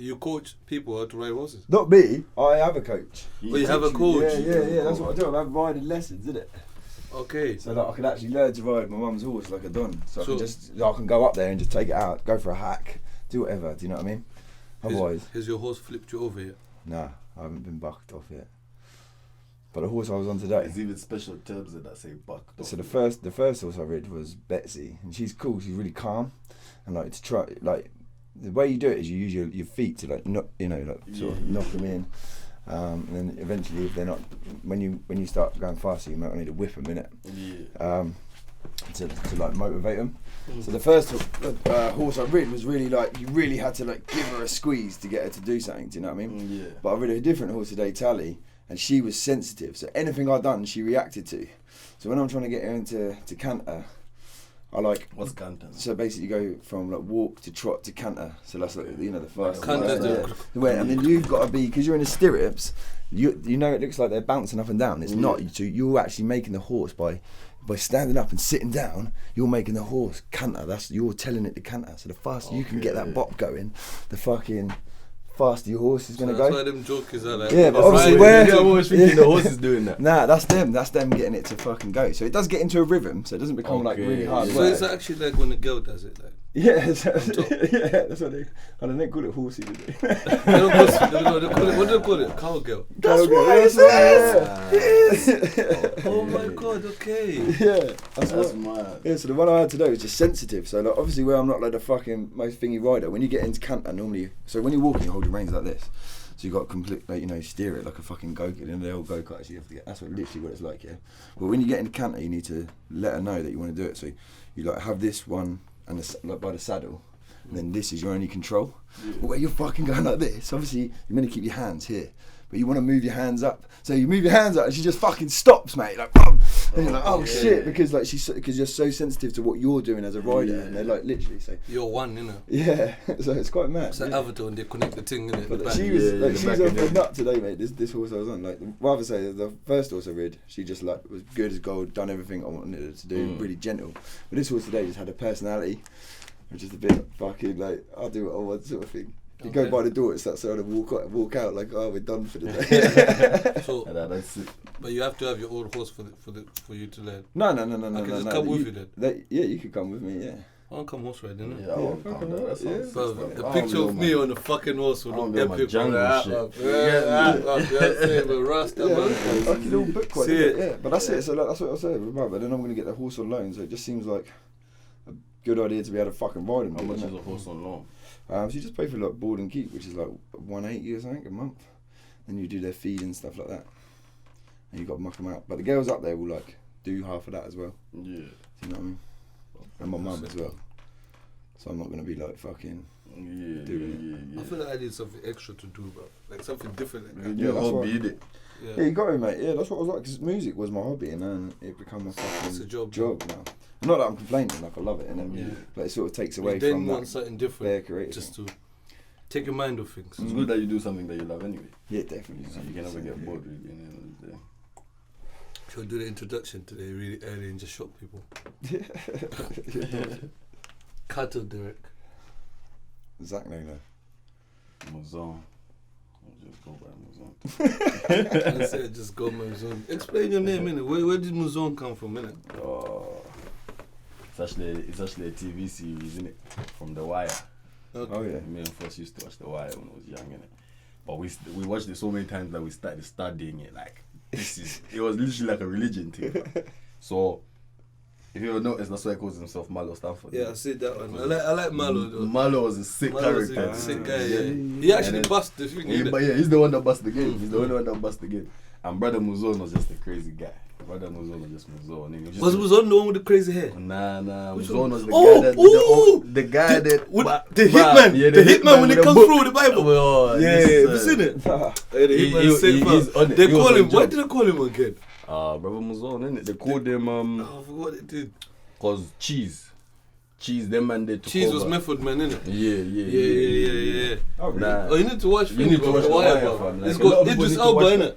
You coach people how to ride horses? Not me. I have a coach. You have a coach? Yeah. That's what I do. I'm having riding lessons, isn't it? Okay. So that I can actually learn to ride my mum's horse like I've done. So I can go up there and just take it out, go for a hack, do whatever. Do you know what I mean? Otherwise, has your horse flipped you over yet? Nah, I haven't been bucked off yet. But the horse I was on today. There's even special terms that say bucked off. So the first horse I rid was Betsy, and she's cool. She's really calm, and like to try like the way you do it is you use your feet to like knock, sort of knock them in. And then eventually, if they're not, when you start going faster, you might need to whip them in it. Yeah. To like motivate them. So the first horse I rid was really like you really had to like give her a squeeze to get her to do something. Do you know what I mean? Yeah. But I rid a different horse today, Tally, and she was sensitive. So anything I'd done, she reacted to. So when I'm trying to get her into canter, I like. What's canter? So basically, you go from like walk to trot to canter. So that's like the first. Canter. And then you've got to be, because you're in the stirrups. You know it looks like they're bouncing up and down. It's not. So you're actually making the horse by standing up and sitting down. You're making the horse canter. You're telling it to canter. So the faster you can get that bop going, the fucking faster your horse is gonna go. That's why them jokers are like. Yeah, but obviously I'm always thinking the horse is doing that. Nah, that's them getting it to fucking go. So it does get into a rhythm, so it doesn't become like really hard So work. it's actually like when a girl does it, like. Yeah, that's what they. I don't call it horsey, do they? They don't call it, what do they call it? Cowgirl. That's what it is. Oh my god, okay. Yeah, that's mad. Yeah, so the one I had today was just sensitive. So like, obviously, where I'm not like the fucking most thingy rider, when you get into canter, normally, so when you're walking, you hold your reins like this. So you got to complete, like, steer it like a fucking go-kart. In the old go-karts, you have to get. That's literally what it's like, yeah. But when you get into canter, you need to let her know that you want to do it. So you like have this one and like by the saddle, and then this is your only control. Yeah. But where you're fucking going like this, obviously you're meant to keep your hands here, but you want to move your hands up. So you move your hands up, and she just fucking stops, mate. Like, boom. And you're like, oh shit, because like because you're so sensitive to what you're doing as a rider, and they're like literally say you're one, you know. Yeah, so it's quite mad. It's like Avatar when they connect the thing, innit? But she was off the nut today, mate. This horse I was on, like, rather say the first horse I rid, she just like was good as gold, done everything I wanted her to do, really gentle. But this horse today just had a personality, which is a bit fucking like I'll do what I want sort of thing. You go by the door, it's that sort of walk out like, oh, we're done for the day. So, that's it. But you have to have your own horse for you to learn. No. I can just come with you then. Yeah, you could come with me. Yeah. I want to come horse riding, innit? Yeah, I want to come down. That sounds the picture of me on the fucking horse would look epic. Jungle shit. Fucking little book quite. Yeah, but that's it. So that's what I said. But then I'm going to get the horse on loan, so it just seems like a good idea to be able to fucking ride him. How much is a horse on loan? So you just pay for like board and keep, which is like $180 or something a month. Then you do their feed and stuff like that, and you got to muck them out. But the girls up there will like do half of that as well. Yeah. Do you know what I mean? And my mum as well. So I'm not gonna be like fucking doing it. I feel like I need something extra to do, bro. Like something different. Like Your hobby, innit? Yeah, you got it, mate. Yeah, that's what I was like. Because music was my hobby, and then it became a fucking job now. Not that I'm complaining, like I love it, innit? But it sort of takes away from that. Want something different, just to take your mind off things. It's good that you do something that you love anyway. Yeah, definitely. So you can never get bored with it at the end of the day. Should do the introduction today really early and just shock people. Cut of Derek. Zach Naylor. Mouzone. Just go by Mouzone. I said just go Mouzone. Explain your name, innit? Where did Mouzone come from, innit? It's actually a TV series, innit? From The Wire. Okay. Oh yeah. Me and first used to watch The Wire when I was young, innit? But we watched it so many times that we started studying it. Like it was literally like a religion thing. So if you ever notice, that's why he calls himself Malo Stanford. Yeah, I see that one. I like Malo though. Malo was a sick character. Was a sick guy. Yeah. He actually bust the thing. But yeah, he's the one that bust the game. He's the only one that bust the game. And Brother Mouzone was just a crazy guy. Brother Mouzone was just Mouzone. Was Mouzone the one with the crazy hair? Nah. Mouzone was the guy that the hitman. Yeah, the hitman when he comes through the Bible. Oh, yeah, have you seen it? The hitman is sick. They call him. Why did they call him again? Brother Mouzone, innit? They called him. I forgot what they did. Cause Cheese, them man they took Cheese over. was Method Man, innit? Yeah. Oh, really? Oh, you need to watch. You need to watch The Wire, fam. It's got Idris Elba, innit?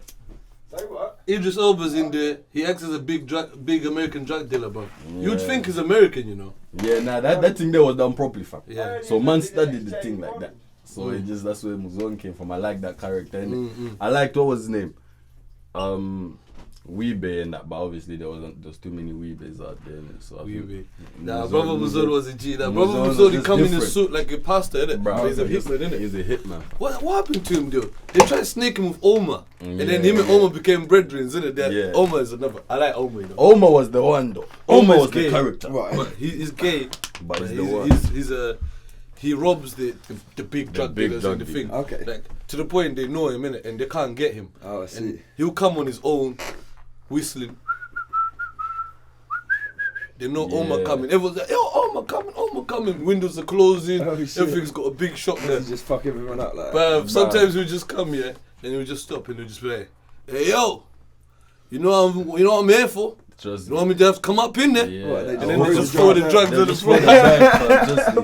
Say what? Idris Elba's in there. He acts as a big American drug dealer, bro. Yeah. You'd think he's American, you know. Yeah, that thing there was done properly, fam. Yeah. So man studied the thing like that. So that's where Mouzone came from. I like that character. I liked, what was his name? Weebay and that, but obviously there's too many Weebays out there. So Weebay. Nah, Brother Mouzone was a G. Brother Mouzone, he come in a suit like a pastor, innit? Bro, he's a hitman, innit? He's a hitman. What happened to him, though? They tried to snake him with Oma, and then him and Oma became brethren, innit? Yeah. Oma is another. I like Oma, you know. Oma was the one, though. Oma was gay. the character. Right. But he's gay. But he's the one. He robs the big drug dealers in the thing. Okay. Like, to the point they know him, innit? And they can't get him. Oh, I see. And he'll come on his own, whistling. They know Oma coming. Everyone's like, yo, Oma coming. Windows are closing. Oh, shit. Everything's got a big shot there. You just fuck everyone up like But sometimes he'll just come here, and he'll just stop, and he'll just be like, hey, yo, you know what I'm here for? Trust You want me to have to come up in there? Yeah. What, And then they just throw the drugs on the floor.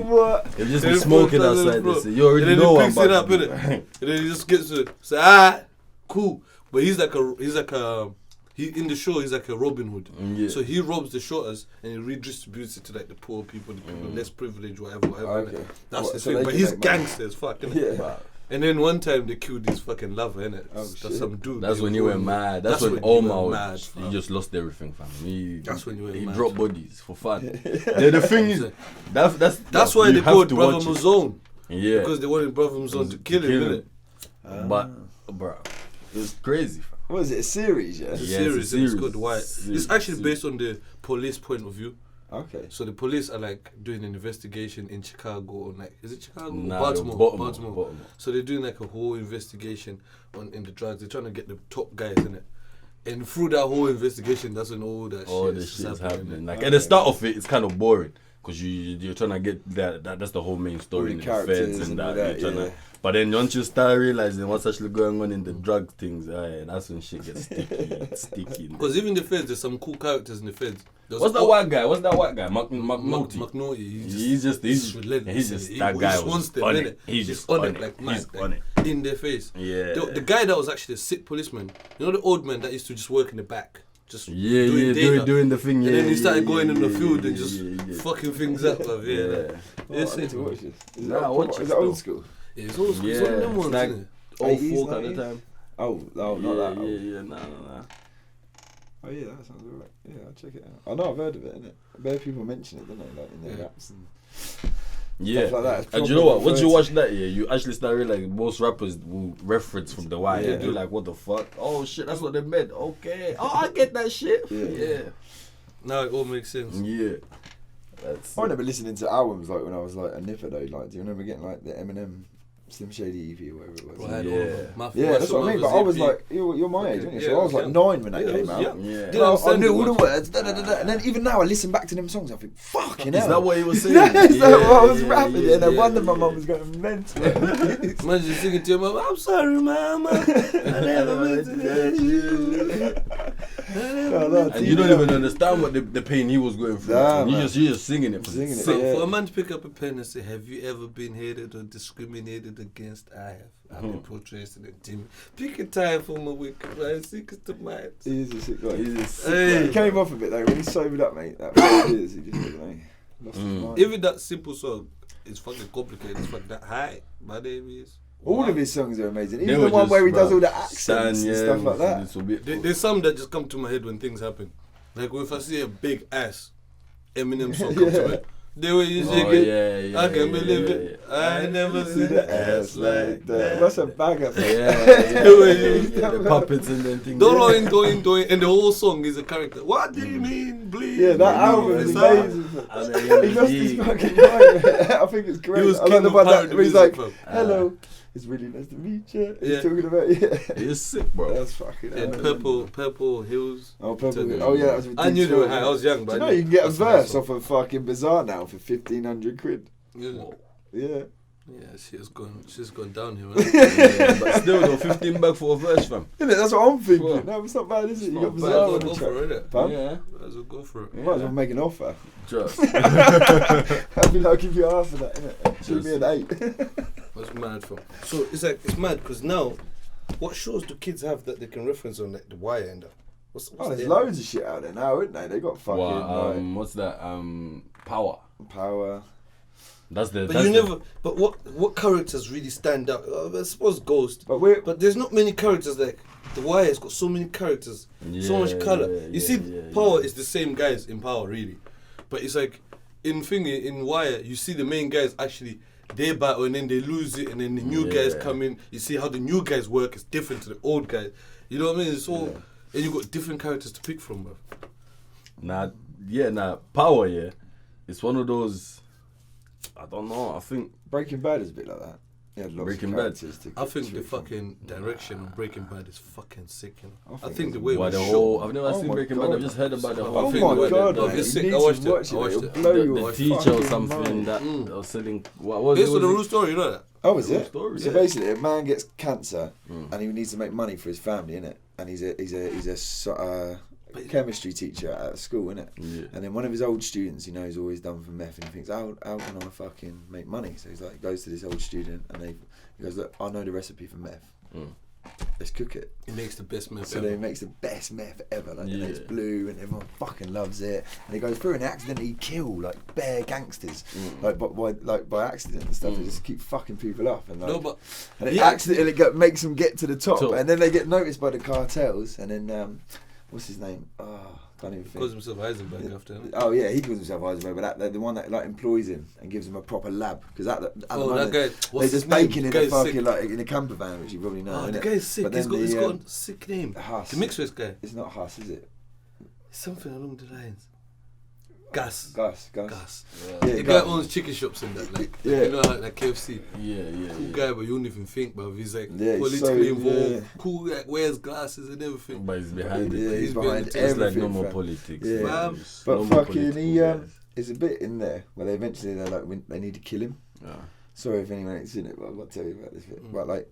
What? They'll just be smoking outside. They say, you already and then know he I'm picks it about up, to innit? And then he just gets to say, alright, cool. But he's like in the show he's like a Robin Hood. Yeah. So he robs the shorters and he redistributes it to like the poor people, the people less privileged, whatever. Okay. Innit? That's What, the so thing. they But can he's make money? gangster as fuck, innit? Yeah. And then one time they killed his fucking lover, innit? Oh, That's shit. some dude. That's He when was you went rolling. mad. That's when when you Oma went mad, was, he fam. just lost everything, fam. That's when you went he mad. dropped bodies for fun. The thing is, that's why you they have called to Brother watch it. Mouzone. Yeah, Because they wanted Brother Mouzone to kill him, innit? But, bro, it's crazy, fam. What is it? A series, yeah? It's a Yeah, series, it's a it's called White. series. It's actually based on the police point of view. Okay. So the police are like doing an investigation in Chicago, or like, is it Chicago? Nah, Baltimore. Baltimore. So they're doing like a whole investigation in the drugs. They're trying to get the top guys in it. And through that whole investigation, that's when all that Shit is happening. Like Okay. at the start of it, it's kind of boring because you're trying to get that's the whole main story All in the the feds characters and and all that. that, You're trying yeah. to, but then once you start realizing what's actually going on in the drug things, that's when shit gets sticky. Because even the feds, there's some cool characters in the feds. What's that white guy? McNulty. McNulty. He's relentless. he's just He that guy just was wants them, on innit? it. He's just on on it it. like He's mad, on it. like, in their face. Yeah. The guy that was actually a sick policeman, you know the old man that used to just work in the back, just doing the thing. and then he started yeah, going in the yeah, field yeah, and just yeah. fucking things up. Bruv. Yeah. Oh, I need it. to watch this. Is Nah, watch it it still. old school? Yeah, it's all Yeah, it's one of them it's ones, like isn't it? 80s, 04 kind of 90s? time. Oh, not that old. Yeah, nah. Oh yeah, that sounds alright. Yeah, I'll check it out. I know I've heard of it, innit? Bare people mention it, don't they? Like in their Yeah. raps and Yeah. stuff like that. It's And you know what? Once you proper watch that, you actually start realizing most rappers will reference from the wire. Yeah. You're like, what the fuck? Oh shit, that's what they meant. Okay. Oh, I get that shit. Yeah. Now it all makes sense. Yeah. That's I remember listening to albums like when I was like a nipper though. Like, do you remember getting like the Eminem Slim Shady EP or whatever it was? Bro, I had Yeah. all of them. My Yeah, that's what I mean. But I was EP. like, you're my age, aren't you? Yeah, So I was like yeah. 9 when that Yeah, I came was out. young. Yeah. Didn't I understand knew it all the much. words, and then even now I listen back to them songs. I think, fucking hell. Is that what he was saying? Is that what I was rapping? yeah, and no yeah, wonder my yeah. mum was going mental. Imagine singing to your mom, I'm sorry, mama. I never meant to hurt you. And you don't even understand what the pain he was going through. Nah, you man. just singing it for Singing it, So yeah. for a man to pick up a pen and say, have you ever been hated or discriminated against? I have. I've been portrayed in a team. Pick a time for my week, right? Seek us to mind. He is a sick guy. He's a sick Hey. He came off a bit though. When he sobered up, mate, that 5 years, he just lost his mind. Even that simple song is fucking complicated. It's fucking that high. My name is. All of his songs are amazing. They Even were the one just, where he does bruv, all the accents and stuff like that. this will be- There's some that just come to my head when things happen. Like if I see a big ass Eminem song come to me. The way you shake it, I can't believe it. I never See seen the the ass like that. That's a banger. The puppets and then things. Doing, and the whole song is a character. What do you mean, bleed? Yeah, that album is It's amazing. And He lost his fucking mind. I think it's great. He was I like king the of one that parody where he's music, like, fam. "Hello, it's really nice to meet you." He's Yeah. talking about It's sick, bro. That's fucking. And Purple Hills. Oh, purple. to- Oh yeah, that was. I knew they were high. ridiculous. I was young, but Do you I know knew you can get a that's nice verse song. off of fucking Bazaar now for 1,500 quid. Yeah, Yeah. she's gone down here. Yeah, but still, though, 15 back for a verse, fam. Isn't it? That's what I'm thinking. Well, No, it's not bad, is it? You not got bad. Bazaar on Go the for track. it, innit? Pam? Yeah, Might as well go for it. You might as well make an offer. just. I'd be like, I'll give you half of that, innit? Should be an 8. What's mad for? So it's mad because now, what shows do kids have that they can reference on like The Wire and that? What's Oh, there's there? loads of shit out there now, isn't they? They got fucking What, like, what's that? Power. Power. But what characters really stand out? I suppose Ghost. But there's not many characters like The Wire has got so many characters, so much colour. You see, Power is the same guys in Power really, but it's like in Wire you see the main guys actually they battle and then they lose it and then the new guys come in. You see how the new guys work is different to the old guys. You know what I mean? It's all and you got different characters to pick from, bro. Power, it's one of those. I don't know. I think Breaking Bad is a bit like that. Yeah, Breaking Bad. I think the fucking direction of Breaking Bad is fucking sick. You know? I think the way it was shot. I've never seen Breaking Bad. I've just heard about the whole. Oh my god! It's sick. I watched it. The teacher or something that was selling. What was it? Based on the real story, you know that? Oh, is it? So basically, a man gets cancer and he needs to make money for his family, innit? And he's a chemistry teacher at school, innit? Yeah. And then one of his old students, he knows all he's done for meth, and he thinks, how can I fucking make money? So he's like, goes to this old student, and he goes, look, I know the recipe for meth. Let's cook it. He makes the best meth ever. So then he makes the best meth ever. Like, and it's blue, and everyone fucking loves it. And he goes through and accidentally kill like bare gangsters, like by accident and stuff. They just keep fucking people up, and and it accidentally makes them get to the top, and then they get noticed by the cartels, and then. What's his name? Can't even think. He calls himself Heisenberg after him. Oh yeah, he calls himself Heisenberg, but the one that like employs him and gives him a proper lab, because at the moment, that guy, they're just baking in a fucking like in a camper van, which you probably know. The guy's sick. He's got a sick name. Huss. The Mixed guy. It's not Huss, is it? Something along the lines. Gus. Yeah, the guy owns chicken shops and that, like you know, like KFC. Cool guy, but you don't even think, but he's like politically involved. Cool, like wears glasses and everything. But he's behind it. He's behind everything. It's like normal politics. Yeah. But fucking there's a bit in there where they're like they need to kill him. Sorry if anyone ain't seen it, but I've got to tell you about this bit. But like,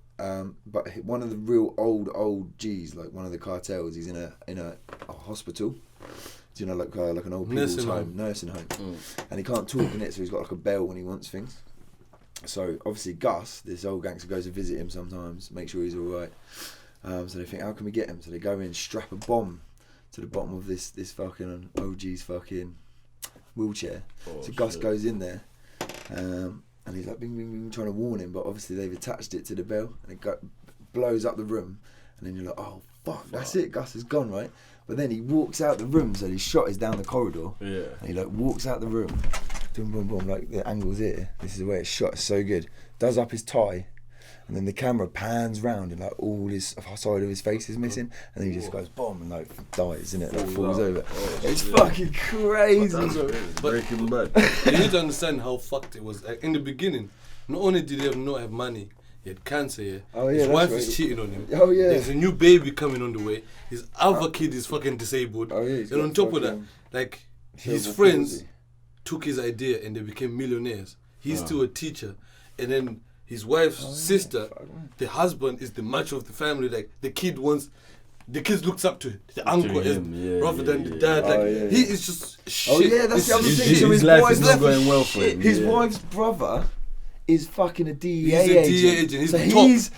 but one of the real old G's, like one of the cartels, he's in a hospital. You know, like an old people's nursing home, and he can't talk in it, so he's got like a bell when he wants things. So obviously Gus, this old gangster, goes to visit him sometimes, make sure he's all right. So they think, how can we get him? So they go in, strap a bomb to the bottom of this fucking OG's fucking wheelchair. So Gus goes in there, and he's like bing bing bing, trying to warn him, but obviously they've attached it to the bell, and it blows up the room, and then you're like, oh fuck, that's it, Gus is gone, right? But then he walks out the room, so his shot is down the corridor. Yeah. And he like walks out the room, boom, boom, boom, like the angle's here. This is the way it's shot. It's so good. Does up his tie, and then the camera pans round and like all his side of his face is missing, and then he just goes boom and like dies, innit? Like falls over. It's fucking crazy. Breaking Bad. You need to understand how fucked it was. Like in the beginning, not only did he not have money, he had cancer, his wife is cheating on him. There's a new baby coming on the way. His other kid is fucking disabled. And on top of that, like his friends took his idea and they became millionaires. He's still a teacher. And then his wife's sister, the husband is the macho of the family. Like the kid looks up to the uncle rather than the dad. He is just shit. Oh yeah, that's the other thing. So his life is not going well for him. His wife's brother is fucking a DEA agent. He's so he's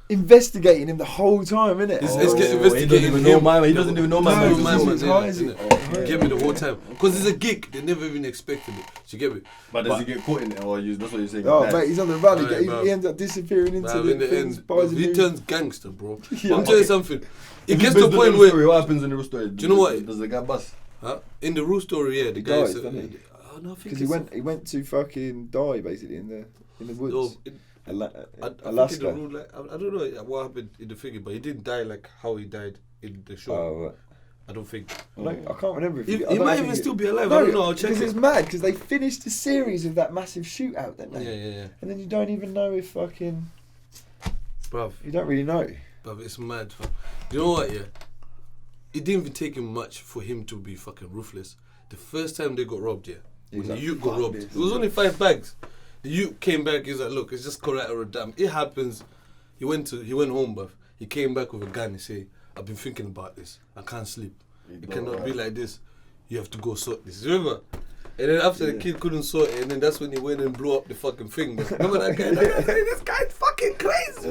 investigating him the whole time, innit? He doesn't even know my man. He doesn't even know my man. Get me the whole time. Because it's a gig. They never even expected it. You get me? But does he get caught in it, or that's what you're saying? Oh, mate, he's on the run. He ends up disappearing into the things. He turns gangster, bro. I'm telling you something. It gets to a point where... What happens in the real story? Do you know what? Does the guy bust? In the real story, the guy... Because he went to fucking die, basically, in the woods. Alaska. I don't know what happened in the figure, but he didn't die like how he died in the show. Oh, right. I don't think. I can't remember. He might even still be alive. I don't know. I'll check it. Because it's mad, because they finished the series of that massive shootout, didn't they? Yeah. And then you don't even know if fucking... Bruv. You don't really know. Bruv, it's mad. You know what, It didn't even take him much for him to be fucking ruthless. The first time they got robbed, when the youth got robbed, it was only 5 bags. The youth came back, he's like, look, it's just collateral damage. It happens. He went home, bruv. He came back with a gun. He said, I've been thinking about this. I can't sleep. It cannot be like this. You have to go sort this. Remember? And then after the kid couldn't sort it, and then that's when he went and blew up the fucking thing. But remember that guy? This guy's fucking crazy.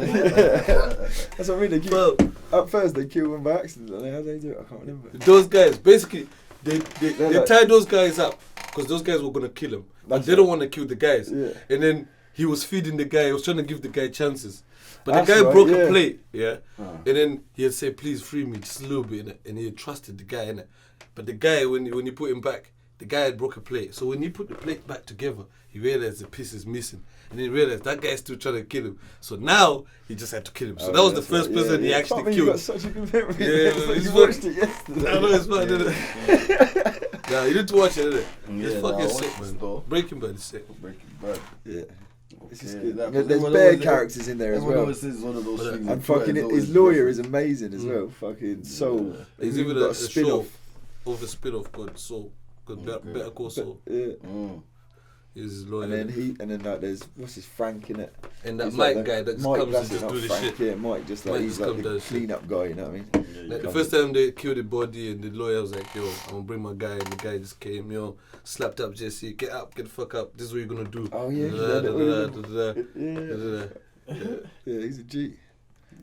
That's what I mean. At first, they killed him by accident. How did they do it? I can't remember. Those guys, basically, they tied those guys up because those guys were going to kill him. But they don't want to kill the guys. Yeah. And then he was feeding the guy. He was trying to give the guy chances. But That's the guy right, broke yeah. a plate, and then he had said, please free me just a little bit, innit? And he had trusted the guy, innit? But the guy, when you put him back, the guy had broke a plate. So when he put the plate back together, he realized the piece is missing. And then he realized that guy is still trying to kill him. So now, he just had to kill him. So that was the first person he actually killed. You got such a good memory. Yeah, you watched it yesterday. I know it's fun, innit? Nah, you need to watch it, innit? It's fucking sick, man. Though. Breaking Bad is sick. Breaking Bad. Yeah. This is Okay, good. that- There's everyone bare always- characters in there as Everyone well. always says one of those things. And that fucking Twitter his always lawyer is different. amazing as well. Fucking Soul. He's He's even got a spin show off. of a spin-off called Soul. Called Better Call Saul. Yeah. He's his lawyer. And then like there's what's his Frank in it. And that He's Mike like the- guy that just Mike, comes that's and just it, not do the Frank, shit. Yeah, Mike just like Mike he's just like come the does shit. clean up guy, you know what I mean? Like the first time they killed the body and the lawyer was like, yo, I'm gonna bring my guy, and the guy just came, yo, slapped up Jesse, get up, get the fuck up, this is what you're gonna do. Oh yeah, yeah, he's a G.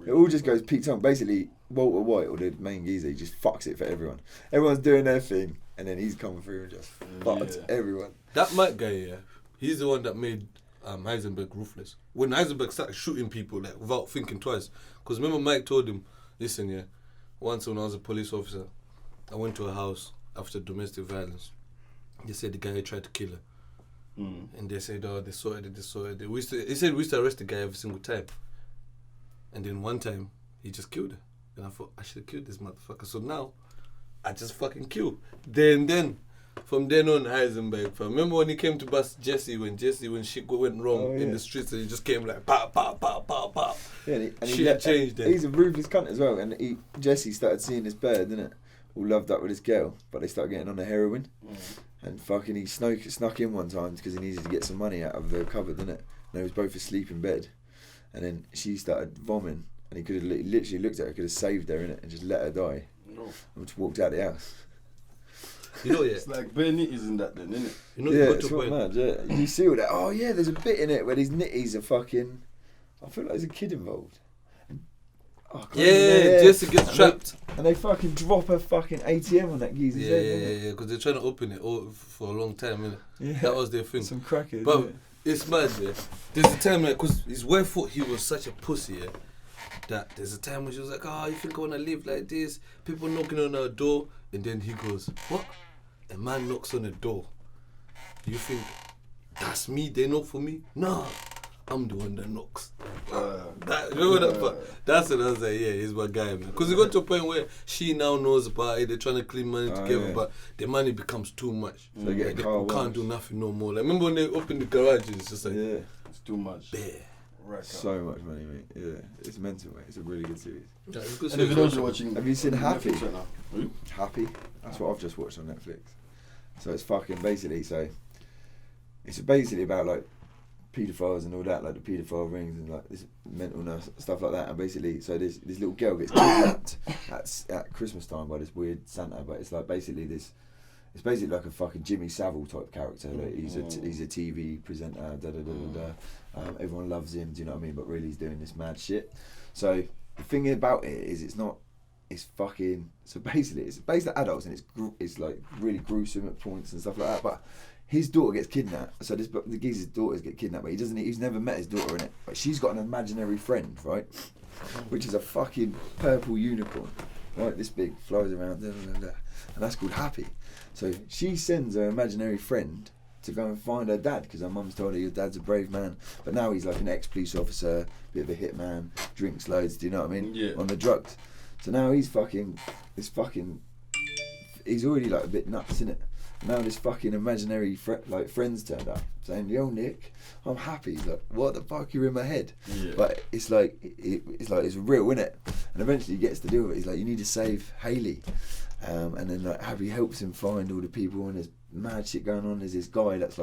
It all just goes peak time. Basically, Walter White, or the main geezer, he just fucks it for everyone. Everyone's doing their thing, and then he's coming through and just fucks everyone. That Mike guy, yeah, he's the one that made Heisenberg ruthless. When Heisenberg started shooting people like without thinking twice, because remember Mike told him, listen, yeah, once when I was a police officer, I went to a house after domestic violence. They said the guy tried to kill her. And they said, oh, they sorted it. He said we used to arrest the guy every single time. And then one time, he just killed her. And I thought, I should have killed this motherfucker. So now, I just fucking kill. Then, from then on, Heisenberg, fam. Remember when he came to bust Jesse when shit went wrong in the streets, and he just came like, pow, pow, pow, pow, pow. Yeah, and shit changed then. He's a ruthless cunt as well. And Jesse started seeing his bird, didn't it? All loved up with his girl, but they started getting on the heroin. And fucking he snuck in one time because he needed to get some money out of the cupboard, didn't it? And they was both asleep in bed. And then she started vomiting. And he could have literally looked at her, could have saved her, innit? And just let her die. And just walked out the house. You know, yeah. It's like bare nitties in that then, innit? You know, Yeah, it's what mad, yeah. You see all that. Oh, yeah, there's a bit in it where these nitties are fucking... I feel like there's a kid involved. Oh, yeah, Jesse gets trapped. And they fucking drop a fucking ATM on that geezer's head. Yeah, because they're trying to open it for a long time, innit? Yeah. That was their thing. Some crackers. But yeah. it's mad, yeah. There's a time, because his wife thought he was such a pussy, yeah, that there's a time when she was like, oh, you think I want to live like this? People knocking on our door. And then he goes, what? A man knocks on the door. You think, that's me? They knock for me? Nah, I'm the one that knocks. Remember that part? That's when I was like, yeah, he's my guy, man. Because it got to a point where she now knows about it. They're trying to clean money together, but the money becomes too much. So they can't do nothing no more. Like, remember when they opened the garage? It's just like, yeah, it's too much. Bare. So much money, mate. Yeah, it's mental, mate. It's a really good series. Yeah, it's good And if you series. know you're watching, Have you seen Happy? Netflix right now? Happy. That's what I've just watched on Netflix. So it's fucking basically it's basically about like paedophiles and all that, like the paedophile rings and like this mental stuff like that. And basically, so this little girl gets kidnapped at Christmas time by this weird Santa. But it's like basically this. It's basically like a fucking Jimmy Savile type character. Like he's a TV presenter. Everyone loves him. Do you know what I mean? But really, he's doing this mad shit. So the thing about it is, it's not. It's fucking. So basically, it's based on adults and it's like really gruesome at points and stuff like that. But his daughter gets kidnapped. So the geezer's daughters get kidnapped. But he's never met his daughter in it. But she's got an imaginary friend, right? Which is a fucking purple unicorn, right? This big, flies around, and that's called Happy. So she sends her imaginary friend to go and find her dad because her mum's told her your dad's a brave man, but now he's like an ex-police officer, bit of a hitman, drinks loads. Do you know what I mean? Yeah. On the drugs. So now he's already like a bit nuts, innit? Now this fucking imaginary friends turned up saying, "Yo, Nick, I'm happy." He's like, "What the fuck? You're in my head." Yeah. But it's like it's real, innit? And eventually he gets to deal with it. He's like, "You need to save Haley." And then like Happy helps him find all the people, and there's mad shit going on. There's this guy that's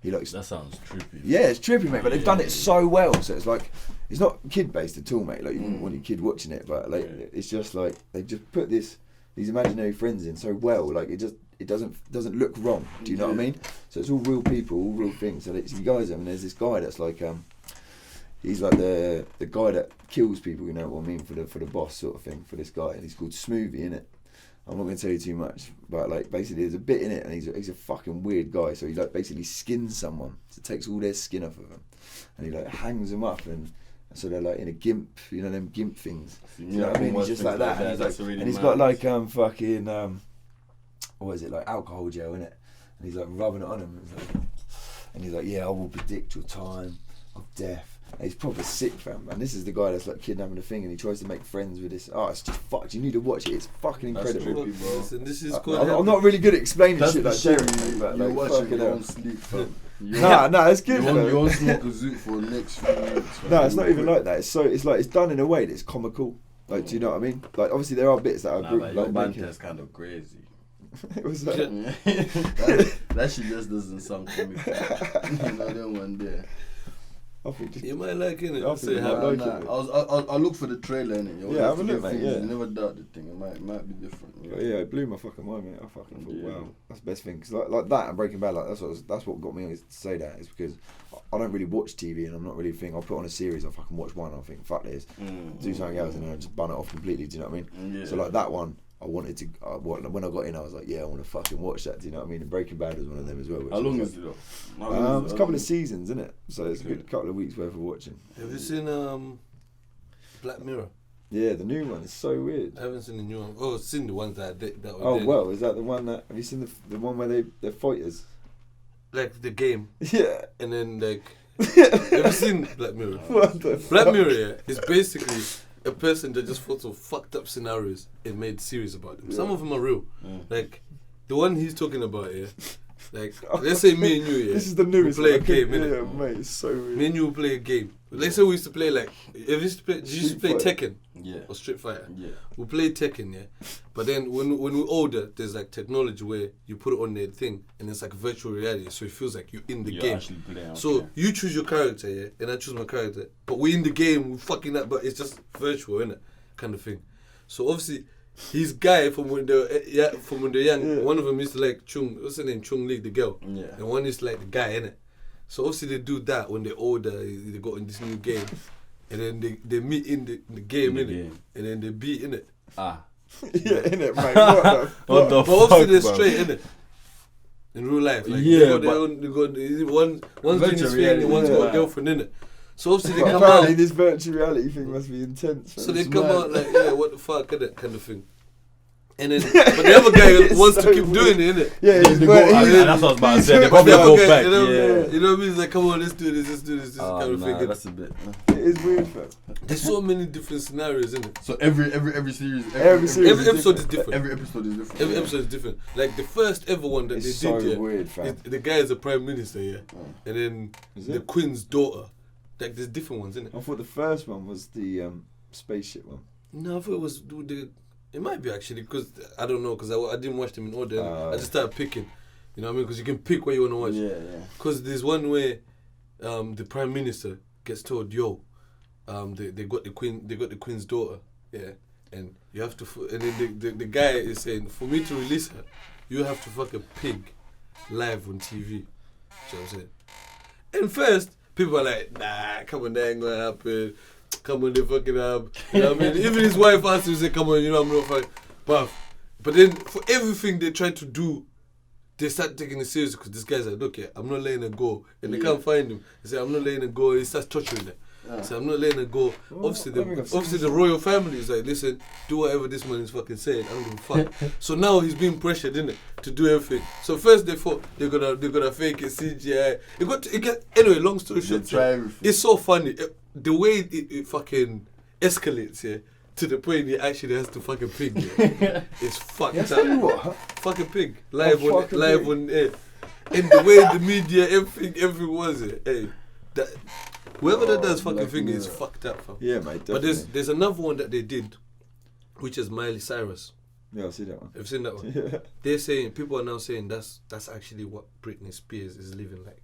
he likes. That sounds trippy. Yeah, it's trippy, mate. But they've done it so well, so it's like it's not kid based at all, mate. Like you wouldn't want your kid watching it, but like it's just like they've just put these imaginary friends in so well. Like it doesn't look wrong. Do you know what I mean? So it's all real people, all real things. So you guys, I mean, there's this guy that's like he's like the guy that kills people, you know what I mean, for the boss sort of thing, for this guy, and he's called Smoothie, innit? I'm not going to tell you too much, but like basically there's a bit in it, and he's a fucking weird guy. So he like basically skins someone, so takes all their skin off of them, and he like hangs them up, and so they're like in a gimp, you know them gimp things. You know what I mean? He's just like that, and he's got like fucking what is it, like alcohol gel in it, and he's like rubbing it on him, and he's like, yeah, I will predict your time of death. And he's proper sick, fam, and this is the guy that's like kidnapping the thing, and he tries to make friends with this. Oh, it's just fucked. You need to watch it. It's fucking incredible. Trippy, bro. Listen, this is I'm not really good at explaining shit like Jeremy, but you like watch it, you don't sleep, fam. Nah, it's good. You won't smoke a zoot for the next few weeks. No, it's not even like that. It's like it's done in a way that's comical. Like, do you know what I mean? Like, obviously there are bits that are but your banter's kind of crazy. It was like that shit just doesn't sound comical. You know that one there. You might like it. I'll look for the trailer in it. Yeah, have a look, mate. Yeah. You never doubt the thing. It might be different. Yeah, it blew my fucking mind, mate. I fucking thought, wow, that's the best thing. Cause like that and Breaking Bad, like that's what got me to say that, is because I don't really watch TV, and I'm not really thinking. I'll put on a series, I'll fucking watch one, I'll think, fuck this, do something else, and then I just bun it off completely. Do you know what I mean? Yeah. So like that one, I wanted to. When I got in, I was like, yeah, I want to fucking watch that. Do you know what I mean? And Breaking Bad was one of them as well. How long is it though? It's a couple of seasons, isn't it? So it's a good couple of weeks worth of watching. Have you seen Black Mirror? Yeah, the new one is so weird. I haven't seen the new one. Oh, I've seen the ones that were Oh dead. well, is that the one that? Have you seen the one where they're fighters? Like the game. Yeah. And then like, have you seen Black Mirror? What the Black fuck? Mirror, yeah, is basically a person that just thought of fucked up scenarios and made series about them. Some of them are real. Like the one he's talking about, yeah. Like let's say me and you, yeah. This is the newest. Play a game, yeah, innit? mate. It's so weird. Me and you will play a game. Let's say we used to play like, did you used to play Tekken? Yeah. Or Street Fighter? Yeah. We'll play Tekken, yeah. But then when we're older, there's like technology where you put it on their thing and it's like virtual reality, so it feels like you're in the game. Actually playing, So you choose your character, yeah, and I choose my character. But we're in the game, we're fucking that, but it's just virtual, innit? Kind of thing. So obviously, his guy from when they're young, one of them used to like Chung, what's her name? Chung Li, the girl. Yeah. And one is like the guy, innit? So obviously they do that when they're older, they go in this new game. And then they meet in the game, innit? And then they beat, innit? Ah. Yeah, innit, mate. What the But obviously they're straight, innit? In real life. Like, Yeah, they got one's doing his thing and one's got a girlfriend, innit? So obviously they But come apparently out. this virtual reality thing must be intense. So they It's come mad. out like, yeah, what the fuck, that kind of thing. And then, but the other guy wants to keep doing it, innit? Yeah, That's what I was about to say. They But probably the other go guy, back. you know, Yeah. you know what I mean? It's like, come on, let's do this kind of thing. That's a bit. It is weird, fam. There's so many different scenarios, innit? So every series, Every series Every episode is different. Every episode is different. Every episode is different. Like the first ever one that It's they so did, yeah, weird, fam. the guy is a prime minister, yeah, and then Is the it? queen's daughter. Like there's different ones, innit? I thought the first one was the spaceship one. No, I thought it was it might be actually, because I don't know, because I didn't watch them in order. I just started picking, you know what I mean? Because you can pick what you want to watch. Yeah. Because there's one where the prime minister gets told, yo, they got the queen's daughter, yeah, and you have to, and then the guy is saying, for me to release her, you have to fuck a pig live on TV. You know what I'm saying? And first, people are like, nah, come on, that ain't gonna happen. Come on, they fucking up. You know what I mean? Even his wife asked him to say, come on, you know I'm not fucking buff. But then for everything they try to do, they start taking it serious, because this guy's like, look, yeah, I'm not letting it go. And they can't find him. They say, I'm not letting it go. He starts torturing it. So I'm not letting it go. Well, Obviously the royal family is like, listen, do whatever this man is fucking saying. I don't give a fuck. So now he's being pressured, innit, to do everything. So first they thought they're gonna fake it, CGI. Anyway, long story short, it's so funny. The way it fucking escalates, yeah, to the point he actually has to fucking pig, yeah. It's fucked up. Tell you what, Fucking pig. Live pig. on air. And the way the media, everything was it. Hey, whoever that does fucking thing is fucked up, fam. yeah, mate. Definitely. But there's another one that they did, which is Miley Cyrus. Yeah, I see that one. Have you seen that one? Yeah. People are now saying that's actually what Britney Spears is living like.